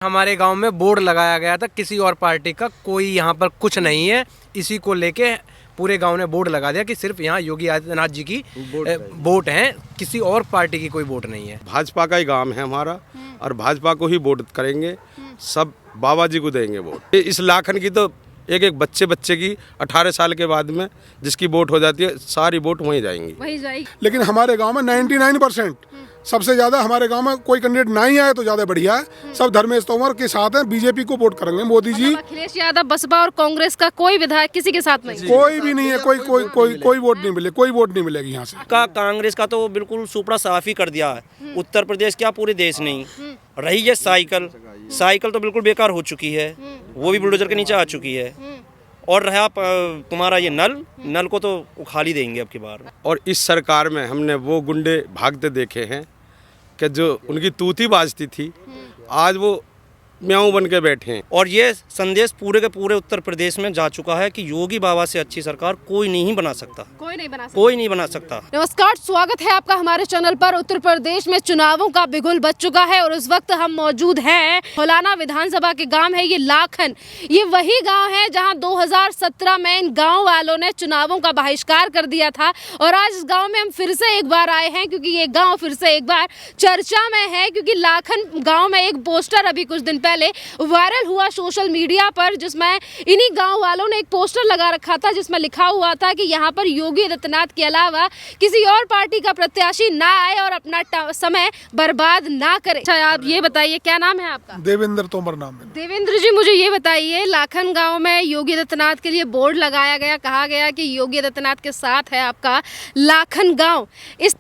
हमारे गांव में बोर्ड लगाया गया था, किसी और पार्टी का कोई यहाँ पर कुछ नहीं है। इसी को लेके पूरे गांव ने बोर्ड लगा दिया कि सिर्फ यहाँ योगी आदित्यनाथ जी की वोट है, किसी और पार्टी की कोई वोट नहीं है। भाजपा का ही गांव है हमारा और भाजपा को ही वोट करेंगे, सब बाबा जी को देंगे वोट। इस लाखन की तो एक एक बच्चे की 18 साल के बाद में जिसकी वोट हो जाती है, सारी वोट वहीं जाएंगी। लेकिन हमारे गांव में 99% सबसे ज्यादा हमारे गांव में कोई कैंडिडेट नहीं आए तो ज्यादा बढ़िया है। सब धर्मेश तोमर के साथ हैं, बीजेपी को वोट करेंगे। मोदी जी, अखिलेश यादव, बसपा और कांग्रेस का कोई विधायक किसी के साथ नहीं, कोई भी नहीं है। कोई वोट नहीं मिले, कोई वोट नहीं मिलेगी यहाँ से। कांग्रेस का तो बिल्कुल सुपड़ा साफ ही कर दिया है। उत्तर प्रदेश क्या पूरे देश नहीं रही है। साइकिल तो बिल्कुल बेकार हो चुकी है, वो भी बुलडोजर के नीचे आ चुकी है। और रहा तुम्हारा ये नल को तो उखाड़ ही देंगे अब की बार। और इस सरकार में हमने वो गुंडे भागते देखे हैं कि जो उनकी तूती बाजती थी, आज वो म्याऊं बन के बैठे हैं। और ये संदेश पूरे के पूरे उत्तर प्रदेश में जा चुका है कि योगी बाबा से अच्छी सरकार कोई नहीं बना सकता। कोई नहीं बना सकता। नमस्कार, स्वागत है आपका हमारे चैनल पर। उत्तर प्रदेश में चुनावों का बिगुल बज चुका है और इस वक्त हम मौजूद हैं फलाना विधानसभा के गांव है ये लाखन। ये वही गांव है जहां 2017 में इन गांव वालों ने चुनावों का बहिष्कार कर दिया था। और आज इस गाँव में हम फिर से एक बार आए हैं क्योंकि ये गाँव फिर से एक बार चर्चा में है, क्योंकि लाखन गाँव में एक पोस्टर अभी कुछ दिन पहले वायरल हुआ सोशल मीडिया पर, जिसमें इन्हीं गांव वालों ने एक पोस्टर लगा रखा था जिसमें लिखा हुआ था कि यहाँ पर योगी आदित्यनाथ के अलावा किसी और पार्टी का प्रत्याशी ना आए और अपना समय बर्बाद ना करे। अच्छा, आप ये बताइए, क्या नाम है आपका? देवेंद्र तोमर नाम है। देवेंद्र जी, मुझे ये बताइए, लाखन गांव में योगी आदित्यनाथ के लिए बोर्ड लगाया गया, कहा गया कि योगी आदित्यनाथ के साथ है आपका लाखन गाँव। किस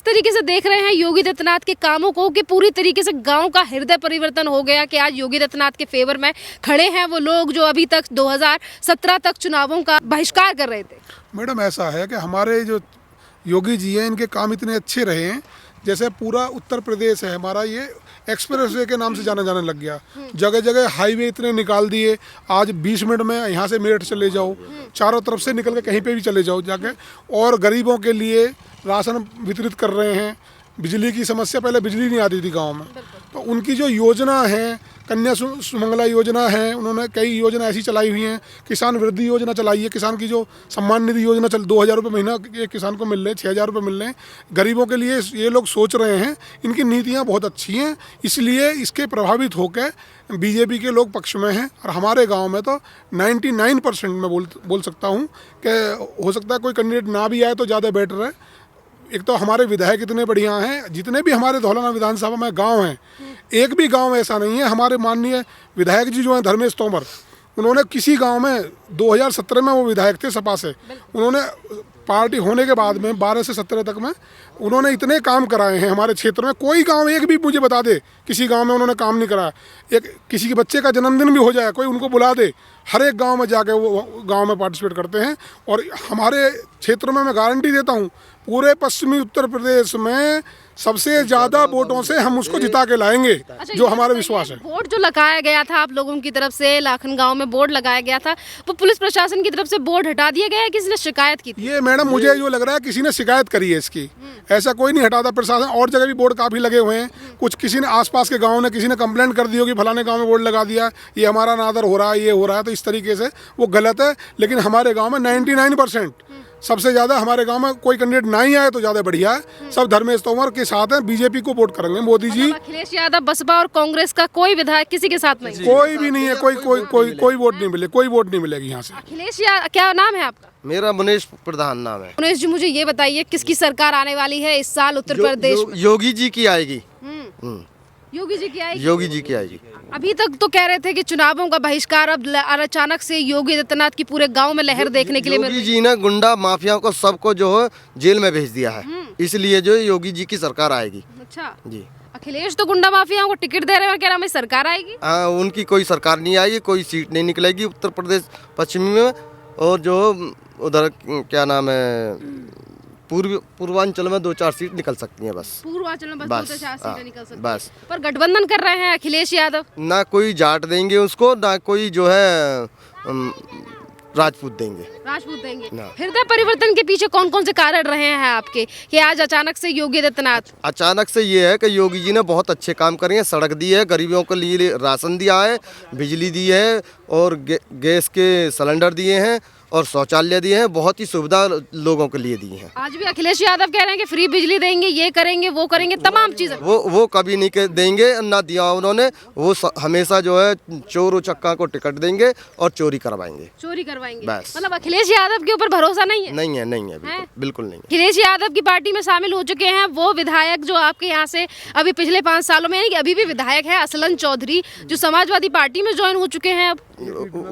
तरीके से देख रहे हैं योगी आदित्यनाथ के कामों को कि पूरी तरीके से गाँव का हृदय परिवर्तन हो गया कि आज योगी आदित्यनाथ के फेवर में खड़े हैं वो लोग जो अभी तक 2017 तक चुनावों का बहिष्कार कर रहे थे? मैडम, ऐसा है कि हमारे जो योगी जी हैं, इनके काम इतने अच्छे रहे हैं। जैसे पूरा उत्तर प्रदेश है हमारा, ये एक्सप्रेस वे के नाम से जाने लग गया। जगह जगह हाईवे इतने निकाल दिए, आज 20 मिनट में यहाँ से मेरठ चले जाओ, चारों तरफ से निकल के कहीं पे भी चले जाओ जाके। और गरीबों के लिए राशन वितरित कर रहे हैं। बिजली की समस्या, पहले बिजली नहीं आती थी गांव में, तो उनकी जो योजना है, कन्या सुमंगला योजना है, उन्होंने कई योजना ऐसी चलाई हुई हैं। किसान वृद्धि योजना चलाई है, किसान की जो सम्मान निधि योजना 2000 रुपये महीना एक किसान को मिल रहे हैं, 6000 रुपये मिल रहे हैं गरीबों के लिए। ये लोग सोच रहे हैं, इनकी नीतियाँ बहुत अच्छी हैं, इसलिए इसके प्रभावित होकर बीजेपी के लोग पक्ष में हैं। और हमारे गाँव में तो 99% मैं बोल सकता हूँ कि हो सकता है कोई कैंडिडेट ना भी आए तो ज़्यादा बेटर है। एक तो हमारे विधायक इतने बढ़िया हैं, जितने भी हमारे धौलाना विधानसभा में गांव हैं, एक भी गांव ऐसा नहीं है। हमारे माननीय विधायक जी जो हैं धर्मेश तोमर, उन्होंने किसी गांव में 2017 में वो विधायक थे सपा से, उन्होंने पार्टी होने के बाद में 12 से 17 तक में उन्होंने इतने काम कराए हैं हमारे क्षेत्र में। कोई गांव एक भी मुझे बता दे किसी गांव में उन्होंने काम नहीं कराया। एक किसी के बच्चे का जन्मदिन भी हो जाए, कोई उनको बुला दे, हर एक गांव में जाके वो गांव में पार्टिसिपेट करते हैं। और हमारे क्षेत्र में मैं गारंटी देता हूँ, पूरे पश्चिमी उत्तर प्रदेश में सबसे ज्यादा वोटों से हम उसको जिता के लाएंगे। जो हमारा विश्वास है। बोर्ड जो लगाया गया था आप लोगों की तरफ से, लाखन गांव में बोर्ड लगाया गया था, वो पुलिस प्रशासन की तरफ से बोर्ड हटा दिया गया है, किसी ने शिकायत की थी? ये मैडम, मुझे जो लग रहा है किसी ने शिकायत करी है इसकी। ऐसा कोई नहीं हटाता प्रशासन। और जगह भी बोर्ड काफी लगे हुए हैं, कुछ किसी ने आसपास के गाँव ने किसी ने कंप्लेंट कर दी होगी, फलाने गाँव में बोर्ड लगा दिया, ये हमारा अनादर हो रहा है, ये हो रहा है, तो इस तरीके से वो गलत है। लेकिन हमारे गाँव में 99% सबसे ज्यादा हमारे गांव में कोई कैंडिडेट नहीं आए तो ज्यादा बढ़िया है। सब धर्मेश तोमर के साथ हैं, बीजेपी को वोट करेंगे। मोदी जी, अखिलेश यादव, बसपा और कांग्रेस का कोई विधायक किसी के साथ नहीं, कोई भी नहीं है। कोई वोट नहीं मिले, कोई वोट नहीं मिलेगी यहाँ से। अखिलेश यादव, क्या नाम है आपका? मेरा मुनेश प्रधान नाम है। मुनेश जी, मुझे ये बताइए, किसकी सरकार आने वाली है इस साल उत्तर प्रदेश में? योगी जी की आएगी। योगी जी की आएगी? योगी जी की आएगी। अभी तक तो कह रहे थे कि चुनावों का बहिष्कार, अब अचानक से योगी आदित्यनाथ की पूरे गांव में लहर देखने के लिए योगी जी ने गुंडा माफिया को सबको जो है जेल में भेज दिया है, इसलिए जो योगी जी की सरकार आएगी। अच्छा जी। अखिलेश तो गुंडा माफिया को टिकट दे रहे हैं, कह रहा है सरकार आएगी। हाँ, उनकी कोई सरकार नहीं आएगी, कोई सीट नहीं निकलेगी उत्तर प्रदेश पश्चिमी में। और जो उधर क्या नाम है, पूर्वांचल में 2-4 सीट निकल सकती हैं बस। पूर्वांचल में बस 2-4 सीटें निकल सकती हैं बस। पर गठबंधन कर रहे हैं अखिलेश यादव। ना कोई जाट देंगे उसको, ना कोई जो है राजपूत देंगे। राजपूत देंगे। ना। हृदय परिवर्तन के पीछे कौन कौन से कारण रहे हैं आपके कि आज अचानक से योगी आदित्यनाथ? अचानक से ये है कि योगी जी ने बहुत अच्छे काम करे हैं, सड़क दी है, गरीबों के लिए राशन दिया है, बिजली दी है और गैस के सिलेंडर दिए हैं और शौचालय दिए हैं, बहुत ही सुविधा लोगों के लिए दी हैं। आज भी अखिलेश यादव कह रहे हैं कि फ्री बिजली देंगे, ये करेंगे, वो करेंगे, तमाम चीजें। वो कभी नहीं देंगे, ना दिया उन्होंने। वो हमेशा जो है चोर उचक्का को टिकट देंगे और चोरी करवाएंगे। चोरी करवाएंगे बस। मतलब अखिलेश यादव के ऊपर भरोसा नहीं है? नहीं है, नहीं है, बिल्कुल नहीं है। अखिलेश यादव की पार्टी में शामिल हो चुके हैं वो विधायक जो आपके यहाँ से अभी पिछले 5 सालों में, यानी कि अभी भी विधायक है, असलन चौधरी, जो समाजवादी पार्टी में ज्वाइन हो चुके हैं। अब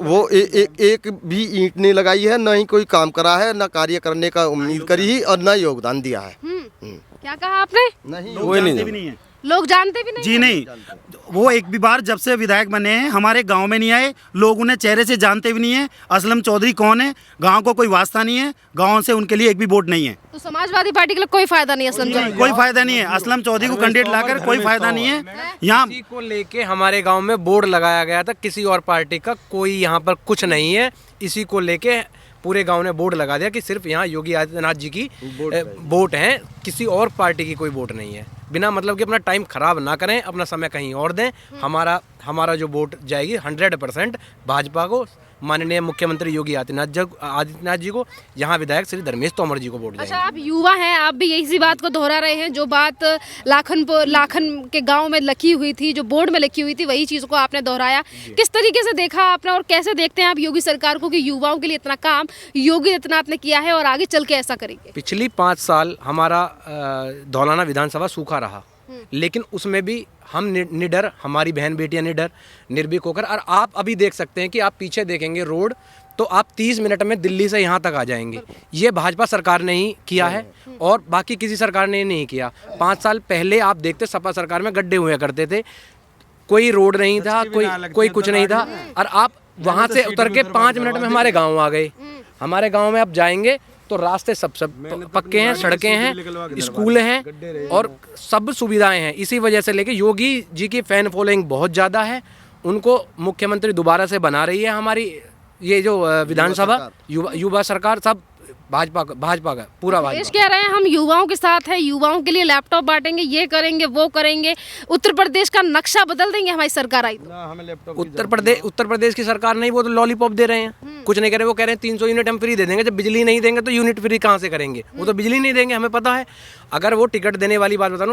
वो एक भी ईंट नहीं लगाई है, ना ही कोई काम करा है, ना कार्य करने का उम्मीद करी ही और ना योगदान दिया है। क्या कहा आपने? नहीं, लोग जानते भी नहीं है लोग जानते भी नहीं जी। नहीं, वो एक भी बार जब से विधायक बने हैं हमारे गांव में नहीं आए, लोग उन्हें चेहरे से जानते भी नहीं है। असलम चौधरी कौन है, गांव को कोई वास्ता नहीं है, गांव से उनके लिए एक भी वोट नहीं है। तो समाजवादी पार्टी के लिए कोई फायदा नहीं है असलम चौधरी? कोई फायदा नहीं है, असलम चौधरी को कैंडिडेट लाकर कोई फायदा नहीं है। यहाँ इसी को लेके हमारे गांव में बोर्ड लगाया गया था, किसी और पार्टी का कोई यहाँ पर कुछ नहीं है। इसी को लेके पूरे गांव ने बोर्ड लगा दिया कि सिर्फ यहाँ योगी आदित्यनाथ जी की वोट है, किसी और पार्टी की कोई वोट नहीं है। बिना मतलब कि अपना टाइम खराब ना करें, अपना समय कहीं और दें। हमारा जो वोट जाएगी 100% भाजपा को, माननीय मुख्यमंत्री योगी आदित्यनाथ जी को, यहाँ विधायक श्री धर्मेश तोमर जी को वोट अच्छा, जाएंगे। आप युवा हैं, आप भी इसी बात को दोहरा रहे हैं जो बात लाखन के गांव में लिखी हुई थी, जो बोर्ड में लिखी हुई थी, वही चीज़ को आपने दोहराया। किस तरीके से देखा आपने और कैसे देखते हैं आप योगी सरकार को कि युवाओं के लिए इतना काम योगी आदित्यनाथ ने किया है और आगे चल के ऐसा करेंगे? पिछली 5 साल हमारा धौलाना विधानसभा सूखा रहा, लेकिन उसमें भी हम निडर, हमारी बहन बेटियां निडर, निर्भीक होकर, और आप अभी देख सकते हैं कि आप पीछे देखेंगे रोड तो आप 30 मिनट में दिल्ली से यहाँ तक आ जाएंगे। ये भाजपा सरकार ने ही किया है और बाकी किसी सरकार ने नहीं किया। 5 साल पहले आप देखते सपा सरकार में गड्ढे हुआ करते थे, कोई रोड नहीं था, कोई कुछ नहीं था, और आप वहाँ से उतर के 5 मिनट में हमारे गाँव आ गए। हमारे गाँव में आप जाएंगे तो रास्ते सब पक्के हैं, सड़कें हैं, स्कूल हैं और सब सुविधाएं हैं। इसी वजह से लेके योगी जी की फैन फॉलोइंग बहुत ज़्यादा है, उनको मुख्यमंत्री दोबारा से बना रही है हमारी ये जो विधानसभा युवा सरकार, सब भाजपा का पूरा देश कह रहे हैं हम युवाओं के साथ हैं, युवाओं के लिए लैपटॉप बांटेंगे, ये करेंगे, वो करेंगे, उत्तर प्रदेश का नक्शा बदल देंगे हमारी सरकार आई तो। उत्तर प्रदेश की सरकार नहीं, वो तो लॉलीपॉप दे रहे हैं, कुछ नहीं करे। वो कह रहे हैं 300 यूनिट हम फ्री दे देंगे, जब बिजली नहीं देंगे तो यूनिट फ्री कहाँ से करेंगे? वो तो बिजली नहीं देंगे, हमें पता है। अगर वो टिकट देने वाली बात बता,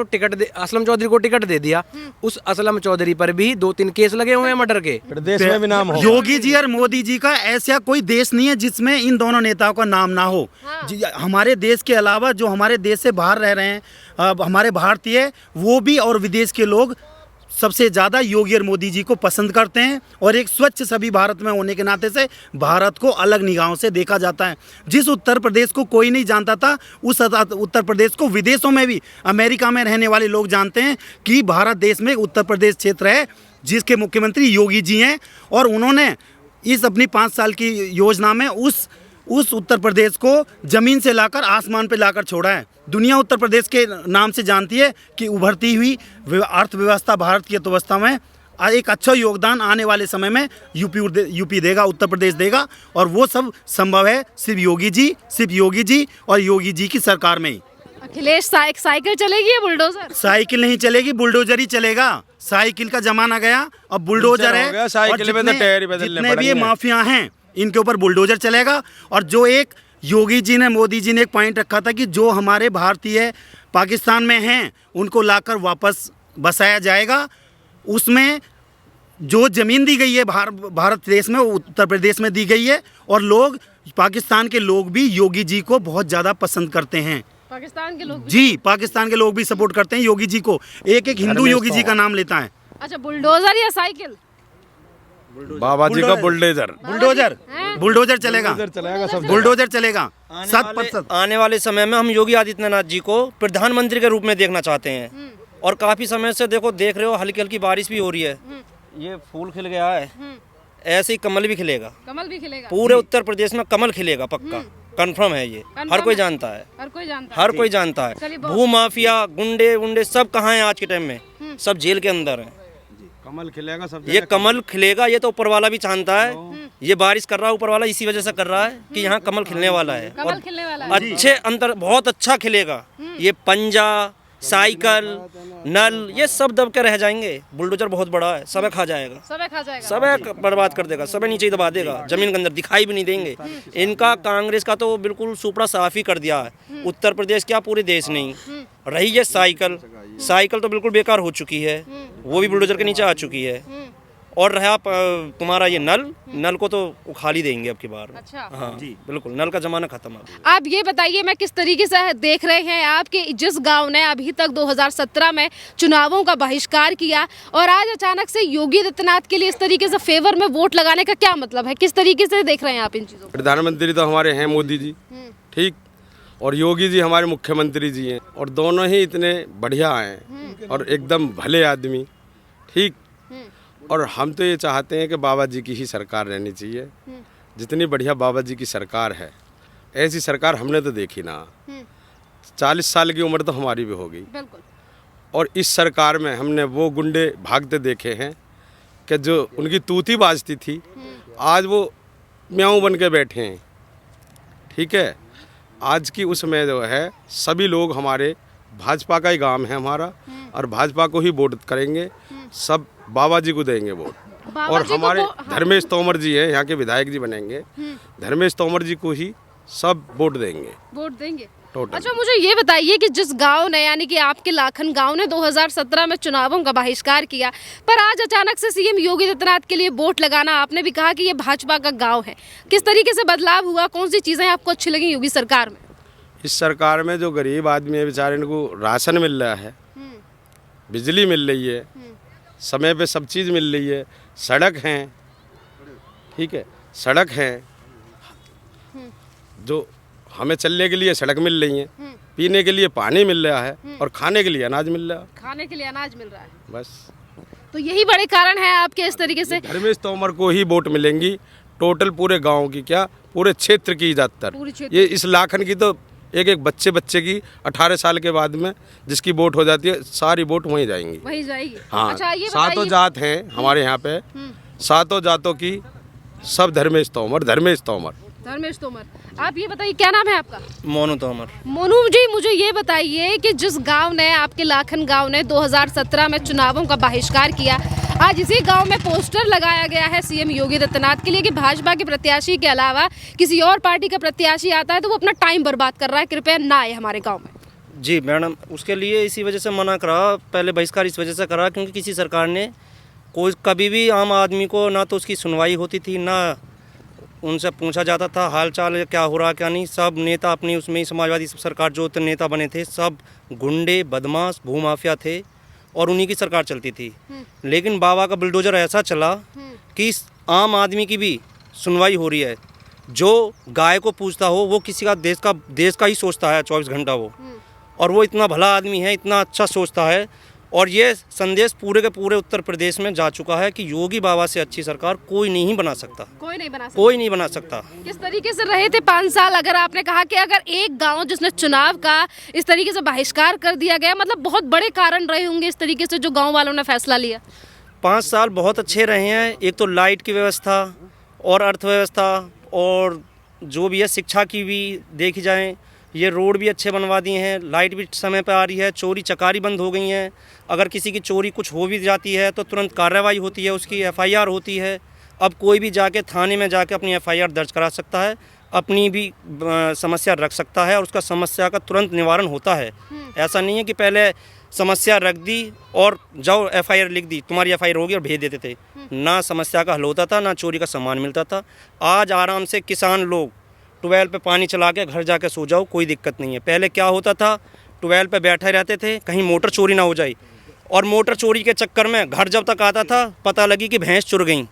असलम चौधरी को टिकट दे दिया, उस असलम चौधरी पर भी 2-3 केस लगे हुए हैं मर्डर के। देश में भी नाम हो। योगी जी और मोदी जी का ऐसा कोई देश नहीं है जिसमें इन दोनों नेताओं का नाम ना हो। हमारे देश के अलावा जो हमारे देश से बाहर रह रहे हैं हमारे भारतीय, वो भी और विदेश के लोग सबसे ज़्यादा योगी और मोदी जी को पसंद करते हैं। और एक स्वच्छ सभी भारत में होने के नाते से भारत को अलग निगाहों से देखा जाता है। जिस उत्तर प्रदेश को कोई नहीं जानता था, उस उत्तर प्रदेश को विदेशों में भी, अमेरिका में रहने वाले लोग जानते हैं कि भारत देश में उत्तर प्रदेश क्षेत्र है जिसके मुख्यमंत्री योगी जी हैं। और उन्होंने इस अपनी 5 साल की योजना में उस उत्तर प्रदेश को ज़मीन से लाकर आसमान पे लाकर छोड़ा है। दुनिया उत्तर प्रदेश के नाम से जानती है कि उभरती हुई अर्थव्यवस्था भारत की अर्थव्यवस्था में एक अच्छा योगदान आने वाले समय में यूपी देगा, उत्तर प्रदेश देगा। और वो सब संभव है सिर्फ योगी जी और योगी जी की सरकार में ही। अखिलेश साइकिल चलेगी या बुलडोजर? साइकिल नहीं चलेगी, बुलडोजर ही चलेगा। साइकिल का जमाना गया, अब बुलडोजर है। जितने भी ये माफिया हैं इनके ऊपर बुलडोजर चलेगा। और जो एक योगी जी ने, मोदी जी ने एक पॉइंट रखा था कि जो हमारे भारतीय पाकिस्तान में हैं उनको लाकर वापस बसाया जाएगा। उसमें जो ज़मीन दी गई है भारत देश में, उत्तर प्रदेश में दी गई है। और लोग, पाकिस्तान के लोग भी योगी जी को बहुत ज़्यादा पसंद करते हैं। पाकिस्तान के लोग जी, पाकिस्तान के लोग भी सपोर्ट करते हैं योगी जी को। एक हिंदू योगी जी का नाम लेता है। अच्छा, बुलडोजर या साइकिल? बाबा जी का बुलडोजर चलेगा, बुलडोजर चलेगा 7%। आने वाले समय में हम योगी आदित्यनाथ जी को प्रधानमंत्री के रूप में देखना चाहते हैं। और काफी समय से देख रहे हो, हल्की हल्की बारिश भी हो रही है, ये फूल खिल गया है, ऐसे ही कमल भी खिलेगा। पूरे उत्तर प्रदेश में कमल खिलेगा, पक्का कंफर्म है ये। हर कोई जानता है, हर कोई जानता है। भू माफिया, गुंडे सब कहाँ हैं आज के टाइम में? सब जेल के अंदर हैं। कमल खिलेगा सब ये कमल खिलेगा, ये तो ऊपर वाला भी जानता है। ये बारिश कर रहा है ऊपर वाला, इसी वजह से कर रहा है कि यहाँ कमल खिलने वाला है। कमल खिलने वाला है। अच्छे अंदर बहुत अच्छा खिलेगा। ये पंजा, साइकिल, नल, ये सब दब के रह जाएंगे। बुलडोजर बहुत बड़ा है, सब खा जाएगा, सब खा जाएगा, सब बर्बाद कर देगा, सब नीचे ही दबा देगा, जमीन के अंदर दिखाई भी नहीं देंगे। इनका कांग्रेस का तो बिल्कुल सुपड़ा साफ ही कर दिया है। उत्तर प्रदेश क्या पूरे देश नहीं रही ये साइकिल तो बिल्कुल बेकार हो चुकी है, वो भी बुलडोजर के नीचे आ चुकी है। और रहा तुम्हारा ये नल को तो उखाड़ ही देंगे अब की बार। अच्छा। हाँ जी बिल्कुल, नल का जमाना खत्म है। आप ये बताइए, मैं किस तरीके से देख रहे हैं आपके जिस गांव ने अभी तक 2017 में चुनावों का बहिष्कार किया और आज अचानक से योगी आदित्यनाथ के लिए इस तरीके से फेवर में वोट लगाने का क्या मतलब है? किस तरीके से देख रहे हैं आप इन चीजों को? प्रधानमंत्री तो हमारे हैं मोदी जी, ठीक, और योगी जी हमारे मुख्यमंत्री जी हैं, और दोनों ही इतने बढ़िया हैं और एकदम भले आदमी, ठीक। और हम तो ये चाहते हैं कि बाबा जी की ही सरकार रहनी चाहिए। जितनी बढ़िया बाबा जी की सरकार है, ऐसी सरकार हमने तो देखी ना। 40 साल की उम्र तो हमारी भी होगी, और इस सरकार में हमने वो गुंडे भागते देखे हैं कि जो उनकी तूती बाजती थी, आज वो म्याऊं बन के बैठे हैं, ठीक है। आज की उसमें जो है सभी लोग हमारे भाजपा का ही गांव है हमारा, और भाजपा को ही वोट करेंगे, सब बाबा जी को देंगे वोट। और हमारे धर्मेश तोमर जी हैं, यहाँ के विधायक जी बनेंगे, धर्मेश तोमर जी को ही सब वोट देंगे टोटल। अच्छा, मुझे ये बताइए कि जिस गांव ने, यानी कि आपके लाखन गांव ने 2017 में चुनावों का बहिष्कार किया, पर आज अचानक से सीएम योगी आदित्यनाथ के लिए वोट लगाना, आपने भी कहा कि ये भाजपा का गांव है, किस तरीके से बदलाव हुआ? कौन सी चीजें आपको अच्छी लगी योगी सरकार में? इस सरकार में जो गरीब आदमी है बेचारे, इनको राशन मिल रहा है, बिजली मिल रही है, समय पे सब चीज़ मिल रही है, सड़क हैं, ठीक है, सड़क हैं, जो हमें चलने के लिए सड़क मिल रही है, पीने के लिए पानी मिल रहा है, और खाने के लिए अनाज मिल रहा है। खाने के लिए अनाज मिल रहा है, बस। तो यही बड़े कारण है आपके इस तरीके से? धर्मेश तोमर को ही वोट मिलेंगी, टोटल पूरे गांव की, क्या पूरे क्षेत्र की ज़्यादातर। ये इस लाखन की तो एक बच्चे की 18 साल के बाद में जिसकी वोट हो जाती है, सारी वोट वहीं जाएंगी। हाँ। अच्छा, ये सातों जात हैं हमारे यहाँ पे, सातों जातों की सब धर्मेश तोमर। आप ये बताइए, क्या नाम है आपका? मोनू तोमर। मोनू जी, मुझे ये बताइए कि जिस गांव ने, आपके लाखन गांव ने 2017 में चुनावों का बहिष्कार किया, आज इसी गांव में पोस्टर लगाया गया है सीएम योगी आदित्यनाथ के लिए कि भाजपा के प्रत्याशी के अलावा किसी और पार्टी का प्रत्याशी आता है तो वो अपना टाइम बर्बाद कर रहा है, कृपया ना आए हमारे गांव में। जी मैडम, उसके लिए इसी वजह से मना करा, पहले बहिष्कार इस वजह से करा क्योंकि किसी सरकार ने कोई कभी भी आम आदमी को ना तो उसकी सुनवाई होती थी, ना उनसे पूछा जाता था हाल चाल क्या हो रहा क्या नहीं। सब नेता अपनी उसमें ही, समाजवादी सरकार जो नेता बने थे सब गुंडे, बदमाश, भूमाफिया थे, और उन्हीं की सरकार चलती थी। लेकिन बाबा का बुलडोजर ऐसा चला कि आम आदमी की भी सुनवाई हो रही है। जो गाय को पूछता हो वो किसी का देश का ही सोचता है 24 घंटा वो, और वो इतना भला आदमी है, इतना अच्छा सोचता है। और ये संदेश पूरे के पूरे उत्तर प्रदेश में जा चुका है कि योगी बाबा से अच्छी सरकार कोई नहीं बना सकता, कोई नहीं बना सकता। किस तरीके से रहे थे 5 साल? अगर आपने कहा कि अगर एक गांव जिसने चुनाव का इस तरीके से बहिष्कार कर दिया गया, मतलब बहुत बड़े कारण रहे होंगे इस तरीके से जो गांव वालों ने फैसला लिया। 5 साल बहुत अच्छे रहे हैं। एक तो लाइट की व्यवस्था और अर्थव्यवस्था, और जो भी है शिक्षा की भी देखी जाए, ये रोड भी अच्छे बनवा दिए हैं, लाइट भी समय पर आ रही है, चोरी चकारी बंद हो गई हैं। अगर किसी की चोरी कुछ हो भी जाती है तो तुरंत कार्रवाई होती है, उसकी FIR होती है। अब कोई भी जाके थाने में जाके अपनी FIR दर्ज करा सकता है, अपनी भी समस्या रख सकता है, और उसका समस्या का तुरंत निवारण होता है। ऐसा नहीं है कि पहले समस्या रख दी और जाओ FIR लिख दी, तुम्हारी FIR होगी, और भेज देते थे। ना समस्या का हल होता था, ना चोरी का सामान मिलता था। आज आराम से किसान लोग ट्यूबवेल पे पानी चला के घर जाके सो जाओ, कोई दिक्कत नहीं है। पहले क्या होता था, ट्यूबवेल पे बैठे रहते थे, कहीं मोटर चोरी ना हो जाए, और मोटर चोरी के चक्कर में घर जब तक आता था पता लगी कि भैंस चुर गई।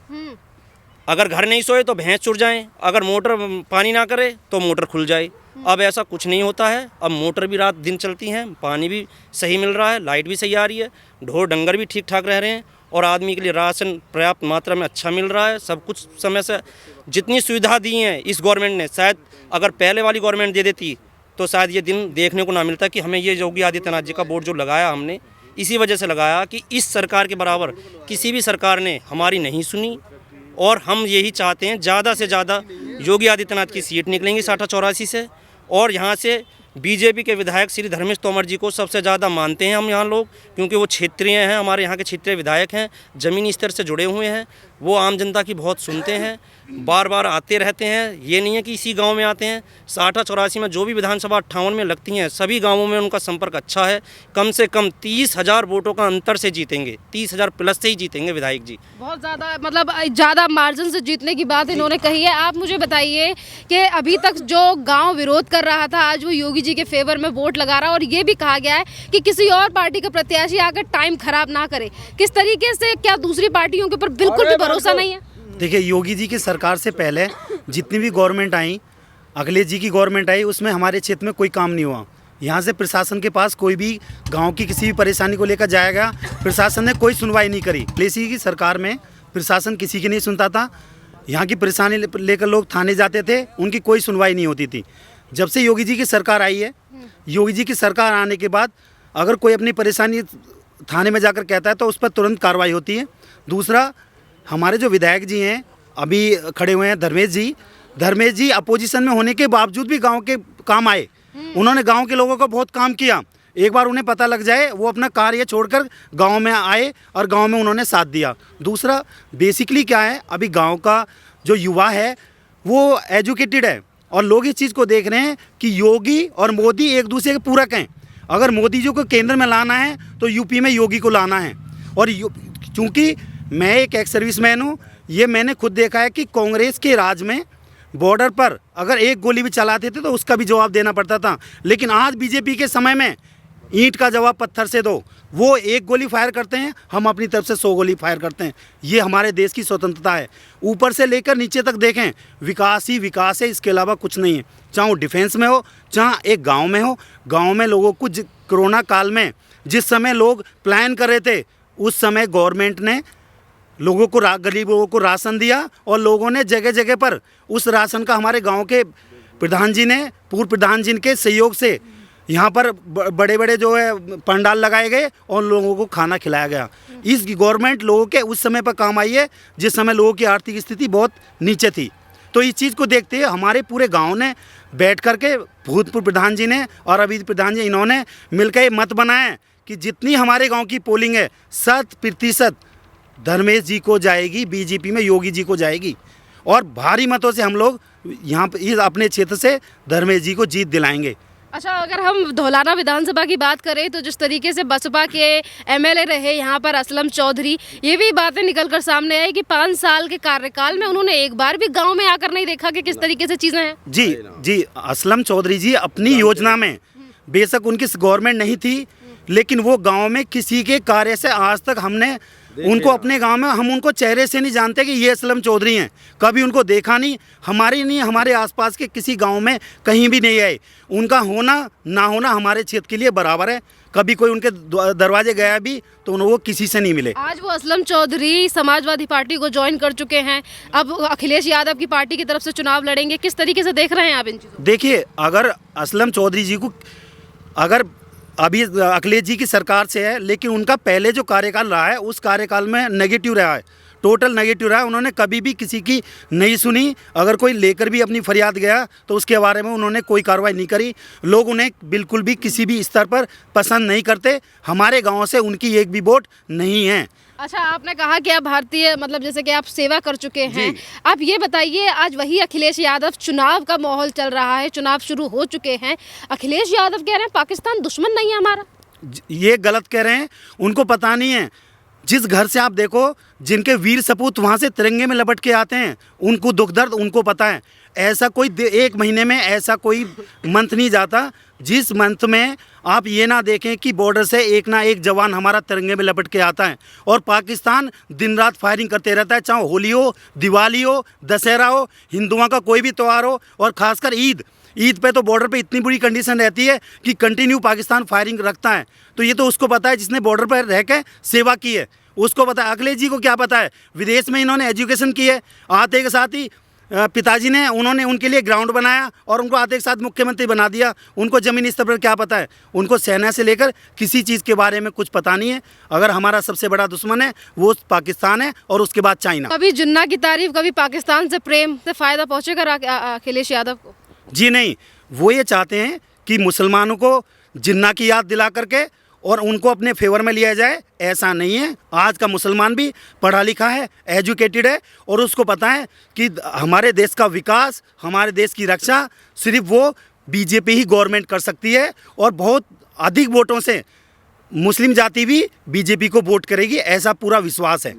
अगर घर नहीं सोए तो भैंस चुर जाए, अगर मोटर पानी ना करे तो मोटर खुल जाए। अब ऐसा कुछ नहीं होता है। अब मोटर भी रात दिन चलती हैं, पानी भी सही मिल रहा है, लाइट भी सही आ रही है, ढोर डंगर भी ठीक ठाक रह रहे हैं, और आदमी के लिए राशन पर्याप्त मात्रा में अच्छा मिल रहा है। सब कुछ समय से जितनी सुविधा दी हैं इस गवर्नमेंट ने, शायद अगर पहले वाली गवर्नमेंट दे देती तो शायद ये दिन देखने को ना मिलता कि हमें ये योगी आदित्यनाथ जी का वोट जो लगाया हमने, इसी वजह से लगाया कि इस सरकार के बराबर किसी भी सरकार ने हमारी नहीं सुनी, और हम यही चाहते हैं ज़्यादा से ज़्यादा योगी आदित्यनाथ की सीट निकलेंगी साठा चौरासी से, और यहाँ से बीजेपी के विधायक श्री धर्मेश तोमर जी को सबसे ज़्यादा मानते हैं हम यहाँ लोग, क्योंकि वो क्षेत्रीय हैं, हमारे यहाँ के क्षेत्रीय विधायक हैं, ज़मीनी स्तर से जुड़े हुए हैं, वो आम जनता की बहुत सुनते हैं, बार बार आते रहते हैं। ये नहीं है कि इसी गांव में आते हैं, साठा चौरासी में जो भी विधानसभा 58 में लगती हैं सभी गांवों में उनका संपर्क अच्छा है। कम से कम 30,000 वोटों का अंतर से जीतेंगे, 30,000 प्लस से ही जीतेंगे विधायक जी। बहुत ज़्यादा मतलब ज़्यादा मार्जिन से जीतने की बात इन्होंने कही है। आप मुझे बताइए कि अभी तक जो गांव विरोध कर रहा था आज वो योगी जी के फेवर में वोट लगा रहा है, और ये भी कहा गया है कि किसी और पार्टी का प्रत्याशी आकर टाइम खराब ना करे। किस तरीके से, क्या दूसरी पार्टियों के ऊपर बिल्कुल भी भरोसा नहीं है? देखिए, योगी जी की सरकार से पहले जितनी भी गवर्नमेंट आई, अखिलेश जी की गवर्नमेंट आई, उसमें हमारे क्षेत्र में कोई काम नहीं हुआ। यहाँ से प्रशासन के पास कोई भी गांव की किसी भी परेशानी को लेकर जाएगा, प्रशासन ने कोई सुनवाई नहीं करी। अखिलेश जी की सरकार में प्रशासन किसी की नहीं सुनता था, यहाँ की परेशानी लेकर लोग थाने जाते थे, उनकी कोई सुनवाई नहीं होती थी। जब से योगी जी की सरकार आई है, योगी जी की सरकार आने के बाद अगर कोई अपनी परेशानी थाने में जाकर कहता है तो उस पर तुरंत कार्रवाई होती है। दूसरा, हमारे जो विधायक जी हैं अभी खड़े हुए हैं धर्मेश जी अपोजिशन में होने के बावजूद भी गांव के काम आए। उन्होंने गांव के लोगों को बहुत काम किया। एक बार उन्हें पता लग जाए, वो अपना कार्य छोड़कर गांव में आए और गांव में उन्होंने साथ दिया। दूसरा, बेसिकली क्या है, अभी गांव का जो युवा है वो एजुकेटेड है, और लोग इस चीज़ को देख रहे हैं कि योगी और मोदी एक दूसरे के पूरक हैं। अगर मोदी जी को केंद्र में लाना है तो यूपी में योगी को लाना है। और चूँकि मैं एक एक्स सर्विसमैन हूँ, ये मैंने खुद देखा है कि कांग्रेस के राज में बॉर्डर पर अगर एक गोली भी चलाते थे तो उसका भी जवाब देना पड़ता था, लेकिन आज बीजेपी के समय में ईंट का जवाब पत्थर से दो। वो एक गोली फायर करते हैं, हम अपनी तरफ से 100 गोली फायर करते हैं। ये हमारे देश की स्वतंत्रता है। ऊपर से लेकर नीचे तक देखें, विकास ही विकास है, इसके अलावा कुछ नहीं है। चाहे वो डिफेंस में हो, चाहे एक गांव में हो। गांव में लोगों को कोरोना काल में जिस समय लोग प्लान कर रहे थे, उस समय गवर्नमेंट ने लोगों को गरीब लोगों को राशन दिया, और लोगों ने जगह जगह पर उस राशन का हमारे गांव के प्रधान जी ने, पूर्व प्रधान जी के सहयोग से यहाँ पर बड़े बड़े जो है पंडाल लगाए गए और लोगों को खाना खिलाया गया। इस गवर्नमेंट लोगों के उस समय पर काम आई है जिस समय लोगों की आर्थिक स्थिति बहुत नीचे थी। तो इस चीज़ को देखते हुए हमारे पूरे गांव ने बैठ करके, भूतपूर्व प्रधान जी ने और अभी प्रधान जी, इन्होंने मिलकर ये मत बनाया कि जितनी हमारे गाँव की पोलिंग है 100% धर्मेश जी को जाएगी, बीजेपी में योगी जी को जाएगी, और भारी मतों से हम लोग यहाँ पर अपने क्षेत्र से धर्मेश जी को जीत दिलाएंगे। अच्छा, अगर हम धौलाना विधानसभा की बात करें तो जिस तरीके से बसपा के एमएलए रहे यहाँ पर असलम चौधरी, ये भी बातें निकलकर सामने आई कि 5 साल के कार्यकाल में उन्होंने एक बार भी गांव में आकर नहीं देखा कि किस तरीके से चीज़ें हैं। जी, असलम चौधरी जी अपनी योजना में, बेशक उनकी गवर्नमेंट नहीं थी, लेकिन वो गाँव में किसी के कार्य से आज तक हमने उनको अपने गांव में, हम उनको चेहरे से नहीं जानते कि ये असलम चौधरी हैं, कभी उनको देखा नहीं। हमारे आसपास के किसी गांव में कहीं भी नहीं आए। उनका होना ना होना हमारे क्षेत्र के लिए बराबर है। कभी कोई उनके दरवाजे गया भी तो वो किसी से नहीं मिले। आज वो असलम चौधरी समाजवादी पार्टी को ज्वाइन कर चुके हैं, अब अखिलेश यादव की पार्टी की तरफ से चुनाव लड़ेंगे। किस तरीके से देख रहे हैं आप इन चीज़ों? देखिए, अगर असलम चौधरी जी को, अगर अभी अखिलेश जी की सरकार से है, लेकिन उनका पहले जो कार्यकाल रहा है उस कार्यकाल में नेगेटिव रहा है, टोटल नेगेटिव रहा है। उन्होंने कभी भी किसी की नहीं सुनी। अगर कोई लेकर भी अपनी फरियाद गया तो उसके बारे में उन्होंने कोई कार्रवाई नहीं करी। लोग उन्हें बिल्कुल भी किसी भी स्तर पर पसंद नहीं करते। हमारे गाँव से उनकी एक भी वोट नहीं है। अच्छा, आपने कहा कि आप भारतीय, मतलब जैसे कि आप सेवा कर चुके हैं, आप ये बताइए, आज वही अखिलेश यादव, चुनाव का माहौल चल रहा है, चुनाव शुरू हो चुके हैं, अखिलेश यादव कह रहे हैं पाकिस्तान दुश्मन नहीं है हमारा। ये गलत कह रहे हैं, उनको पता नहीं है। जिस घर से आप देखो, जिनके वीर सपूत वहाँ से तिरंगे में लपट के आते हैं, उनको दुख दर्द उनको पता है। ऐसा कोई एक महीने में ऐसा कोई मंथ नहीं जाता जिस मंथ में आप ये ना देखें कि बॉर्डर से एक ना एक जवान हमारा तिरंगे में लपट के आता है। और पाकिस्तान दिन रात फायरिंग करते रहता है, चाहे होली हो, दिवाली हो, दशहरा हो, हिंदुओं का कोई भी त्यौहार हो, और ख़ासकर ईद पे तो बॉर्डर पे इतनी बुरी कंडीशन रहती है कि कंटिन्यू पाकिस्तान फायरिंग रखता है। तो ये तो उसको पता है जिसने बॉर्डर पर रह के सेवा की है, उसको पता है। अखिलेश जी को क्या पता है? विदेश में इन्होंने एजुकेशन की है, आते के साथ ही पिताजी ने उन्होंने उनके लिए ग्राउंड बनाया और उनको आते के साथ मुख्यमंत्री बना दिया। उनको ज़मीनी स्तर पर क्या पता है? उनको सेना से लेकर किसी चीज़ के बारे में कुछ पता नहीं है। अगर हमारा सबसे बड़ा दुश्मन है वो पाकिस्तान है और उसके बाद चाइना। कभी जिन्ना की तारीफ, कभी पाकिस्तान से प्रेम से फ़ायदा पहुँचेगा अखिलेश यादव को? जी नहीं, वो ये चाहते हैं कि मुसलमानों को जिन्ना की याद दिला करके और उनको अपने फेवर में लिया जाए। ऐसा नहीं है। आज का मुसलमान भी पढ़ा लिखा है, एजुकेटेड है और उसको पता है कि हमारे देश का विकास, हमारे देश की रक्षा सिर्फ वो बीजेपी ही गवर्नमेंट कर सकती है और बहुत अधिक वोटों से मुस्लिम जाति भी बीजेपी को वोट करेगी, ऐसा पूरा विश्वास है।